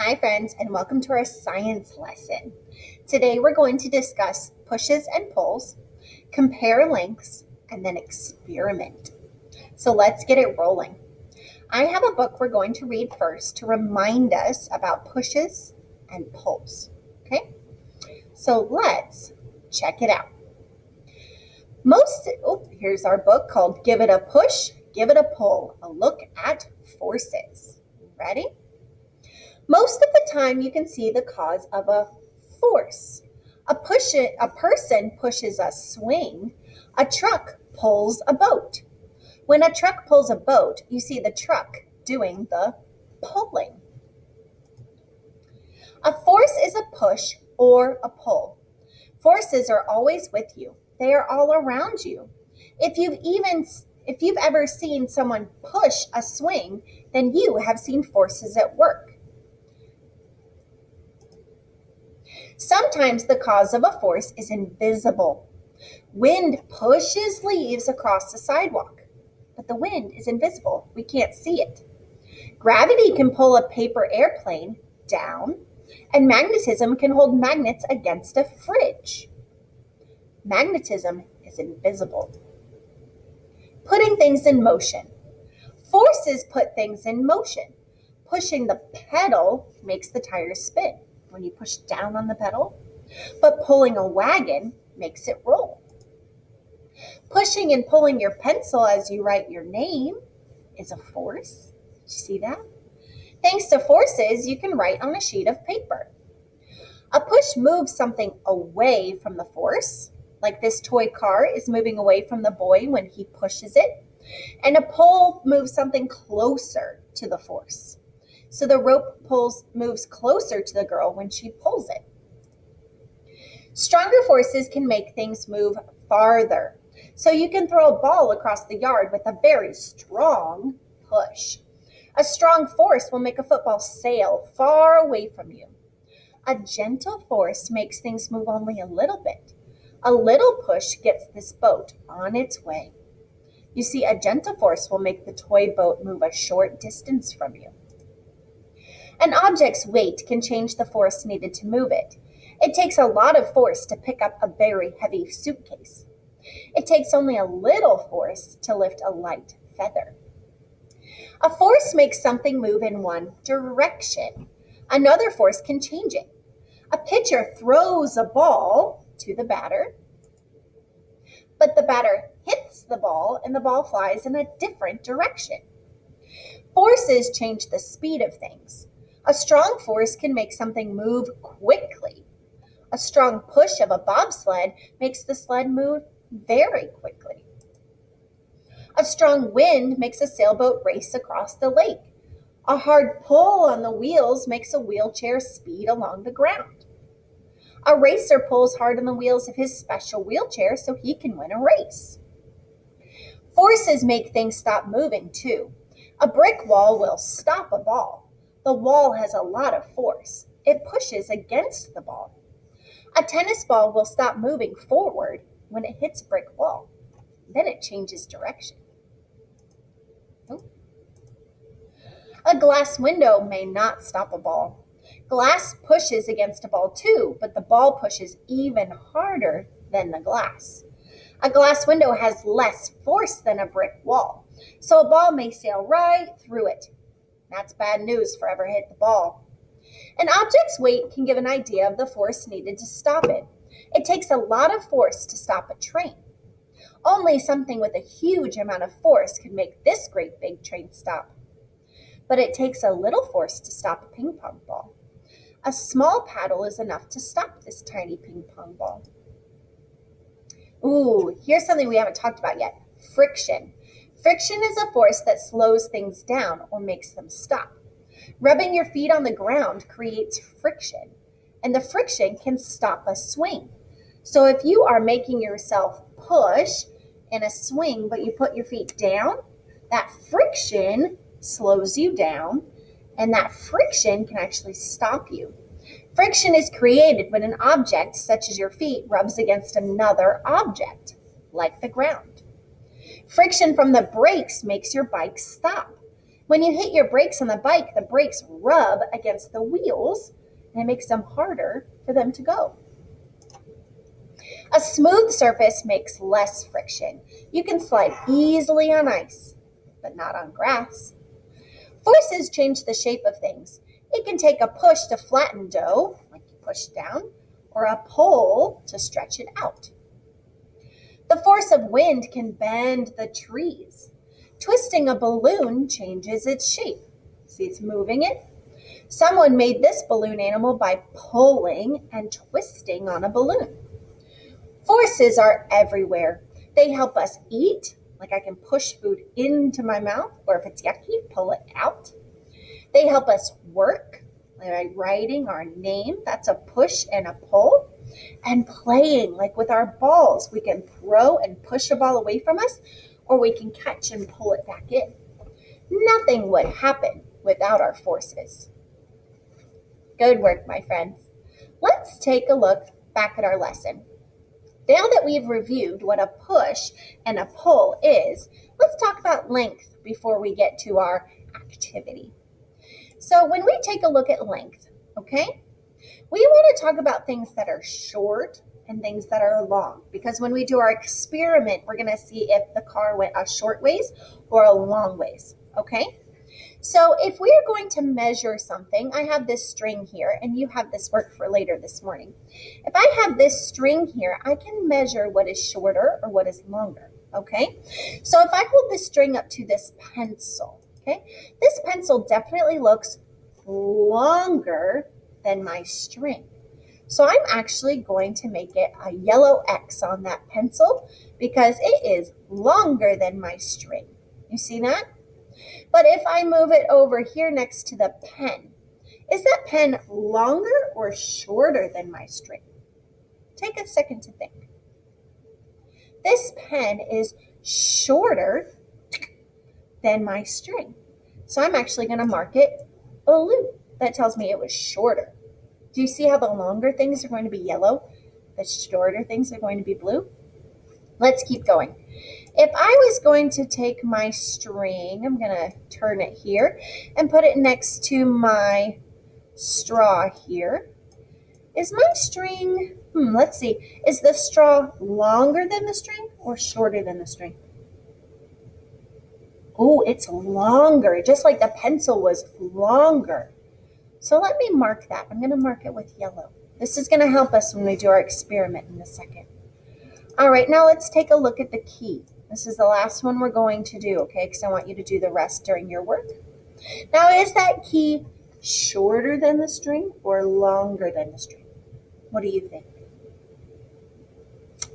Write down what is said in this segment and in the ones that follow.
Hi friends, and welcome to our science lesson. Today we're going to discuss pushes and pulls, compare lengths, and then experiment. So let's get it rolling. I have a book we're going to read first to remind us about pushes and pulls. Okay, so let's check it out. Here's our book called Give It a Push, Give It a Pull, a look at forces. Ready? Most of the time you can see the cause of a force. A person pushes a swing. A truck pulls a boat. When a truck pulls a boat, you see the truck doing the pulling. A force is a push or a pull. Forces are always with you. They are all around you. If you've ever seen someone push a swing, then you have seen forces at work. Sometimes the cause of a force is invisible. Wind pushes leaves across the sidewalk, but the wind is invisible. We can't see it. Gravity can pull a paper airplane down, and magnetism can hold magnets against a fridge. Magnetism is invisible. Putting things in motion. Forces put things in motion. Pushing the pedal makes the tires spin when you push down on the pedal, but pulling a wagon makes it roll. Pushing and pulling your pencil as you write your name is a force. Did you see that? Thanks to forces, you can write on a sheet of paper. A push moves something away from the force, like this toy car is moving away from the boy when he pushes it, and a pull moves something closer to the force. So the rope moves closer to the girl when she pulls it. Stronger forces can make things move farther. So you can throw a ball across the yard with a very strong push. A strong force will make a football sail far away from you. A gentle force makes things move only a little bit. A little push gets this boat on its way. You see, a gentle force will make the toy boat move a short distance from you. An object's weight can change the force needed to move it. It takes a lot of force to pick up a very heavy suitcase. It takes only a little force to lift a light feather. A force makes something move in one direction. Another force can change it. A pitcher throws a ball to the batter, but the batter hits the ball and the ball flies in a different direction. Forces change the speed of things. A strong force can make something move quickly. A strong push of a bobsled makes the sled move very quickly. A strong wind makes a sailboat race across the lake. A hard pull on the wheels makes a wheelchair speed along the ground. A racer pulls hard on the wheels of his special wheelchair so he can win a race. Forces make things stop moving too. A brick wall will stop a ball. The wall has a lot of force. It pushes against the ball. A tennis ball will stop moving forward when it hits a brick wall. Then it changes direction. A glass window may not stop a ball. Glass pushes against a ball too, but the ball pushes even harder than the glass. A glass window has less force than a brick wall, so a ball may sail right through it. That's bad news if you ever hit the ball. An object's weight can give an idea of the force needed to stop it. It takes a lot of force to stop a train. Only something with a huge amount of force could make this great big train stop. But it takes a little force to stop a ping pong ball. A small paddle is enough to stop this tiny ping pong ball. Here's something we haven't talked about yet. Friction. Friction is a force that slows things down or makes them stop. Rubbing your feet on the ground creates friction, and the friction can stop a swing. So if you are making yourself push in a swing, but you put your feet down, that friction slows you down, and that friction can actually stop you. Friction is created when an object, such as your feet, rubs against another object, like the ground. Friction from the brakes makes your bike stop. When you hit your brakes on the bike, the brakes rub against the wheels and it makes them harder for them to go. A smooth surface makes less friction. You can slide easily on ice, but not on grass. Forces change the shape of things. It can take a push to flatten dough, like you push down, or a pull to stretch it out. The force of wind can bend the trees. Twisting a balloon changes its shape. See, it's moving it. Someone made this balloon animal by pulling and twisting on a balloon. Forces are everywhere. They help us eat, like I can push food into my mouth, or if it's yucky, pull it out. They help us work, like by writing our name, that's a push and a pull. And playing, like with our balls, we can throw and push a ball away from us, or we can catch and pull it back in. Nothing would happen without our forces. Good work, my friends. Let's take a look back at our lesson. Now that we've reviewed what a push and a pull is, let's talk about length before we get to our activity. So when we take a look at length, okay, we want to talk about things that are short and things that are long, because when we do our experiment, we're going to see if the car went a short ways or a long ways, okay? So if we are going to measure something, I have this string here, and you have this work for later this morning. If I have this string here, I can measure what is shorter or what is longer, okay? So if I hold this string up to this pencil, okay, this pencil definitely looks longer than my string. So I'm actually going to make it a yellow X on that pencil because it is longer than my string. You see that? But if I move it over here next to the pen, is that pen longer or shorter than my string? Take a second to think. This pen is shorter than my string. So I'm actually going to mark it blue. That tells me it was shorter. Do you see how the longer things are going to be yellow? The shorter things are going to be blue? Let's keep going. If I was going to take my string, I'm going to turn it here and put it next to my straw here. Is my string, let's see, is the straw longer than the string or shorter than the string? Oh, it's longer, just like the pencil was longer. So let me mark that. I'm going to mark it with yellow. This is going to help us when we do our experiment in a second. All right, now let's take a look at the key. This is the last one we're going to do, okay, because I want you to do the rest during your work. Now, is that key shorter than the string or longer than the string? What do you think?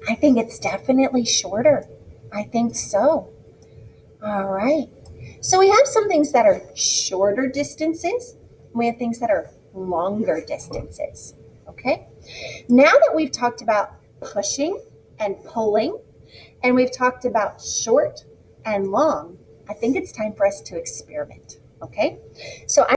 I think it's definitely shorter. I think so. All right. So we have some things that are shorter distances. We have things that are longer distances, okay? Now that we've talked about pushing and pulling, and we've talked about short and long, I think it's time for us to experiment, okay? So